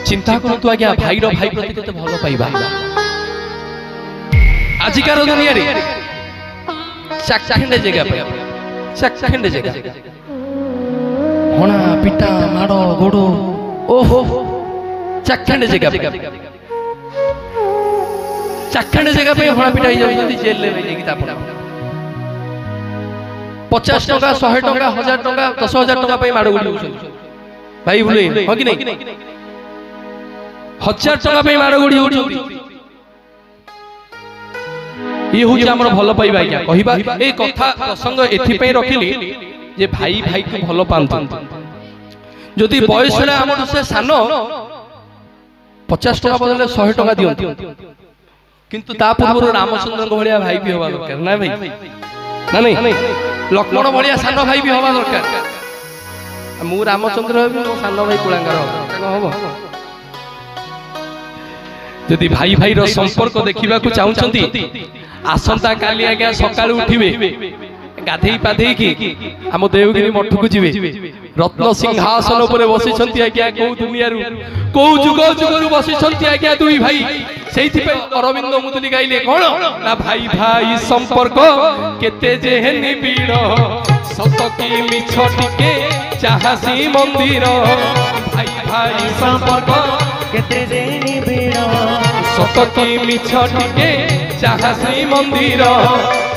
चिंता करतु आज्ञा भाई रो भाई प्रति केते भलो पाइबा आजिकार दुनिया रे चाखंडे जगह पे चाखंडे जगह होना पिटा माड़ो गोड़ो ओहो चाखंडे जगह पे चाखंडे जगह पे होना पिटा ही जाउछंती जेल ले लेकी तापन 50 टका 100 टका 1000 टका 10000 टका पे माड़ो गोड़ी होछंती भाई बोले हो कि नहीं 1000 टका पे माड़ो गोड़ी होछंती ये हूँ आमर भल पाइबा क्या कहवा ए कथा प्रसंग एथि रखिली जे भाई भाई को भल पांतु जदि बयस आम से सान 50 टका बदले 100 टका दियंती किंतु ता पूर्व रामचंद्र भाया भाई भी हवा दरकार ना भाई ना नहीं लक्ष्मण भाया सान भाई भी हवा दरकार मु रामचंद्र मो सान भाई कुलांगार हम जदि भाई भाई रो संपर्क देखा चाहूँगी आसंता काली आज्ञा सकाळु उठिबे गाधेई पाधेई की आम देवगिरी मठ को जीवे रत्न सिंहासन उपरे बसिछंती आज्ञा को दुनिया रु को जुग जुगरु बसिछंती आज्ञा दुई भाई सेइथि पे अरविंद मुदुली गाइले कोन ना भाई भाई संपर्क केते जे निबिड़ सत की मिछ टिके चाहसी मंदिर भाई भाई संपर्क केते जे निबिड़ सत की मिछ टिके चाहसी मंदिर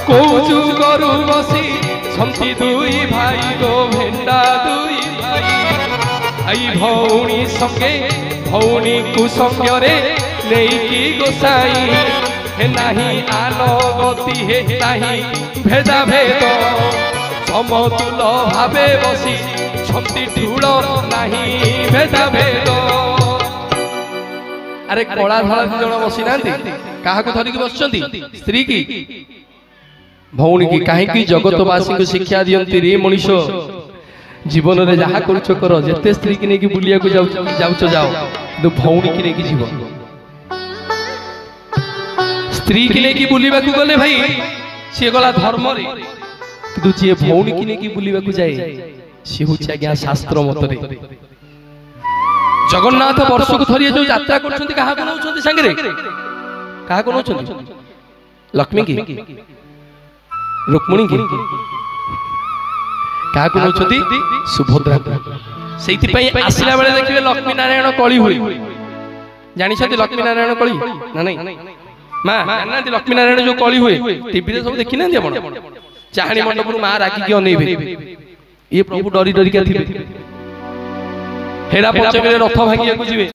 को जुगरु बसी छंती दुई भाई गो भेंडा दुई भाई भाई भौणी संगे भौणी को संगरे लेकी गोसाई हे नाही आलो गति हे नाही भेदा भेद समतुल भावे बसी छंती ठूल नाही भेदा भेद अरे कला धला जन बसी ना क्या धरिकी बसुँच स्त्री की भौणी की कहीं जगतवासी को शिक्षा दियंती रे मनीष जीवन रे जहा करूछ कर जेते स्त्री की नेकी बुलिया को जाउछ जाओ तो भौणी की नेकी जीवन स्त्री की नेकी बुलिबा को गले भाई सी गला धर्म रे किंतु जे भौणी की नेकी बुलिबा को जाए सी होछ आज्ञा शास्त्र मत रे जगन्नाथ वर्ष को थरिए जो यात्रा करछंती कहा को नउछंती संगे रे कहा को नउछंती लक्ष्मी की रुक्मिणी की क्या नौछंती सुभद्रा सेइथि पई आसिला बेले देखिबे लक्ष्मी नारायण कଳି हुई जानि छथि लक्ष्मी नारायण कଳି ना नहीं मां जानि लक्ष्मी नारायण जो कଳି हुए टीवी रे सब देखि ना आपण चाहणी मंडप मां राखी के अनेबे ये प्रभु डरी डरी के थिबे हेरा पंचमी रे रथ भांगिया को जिवे।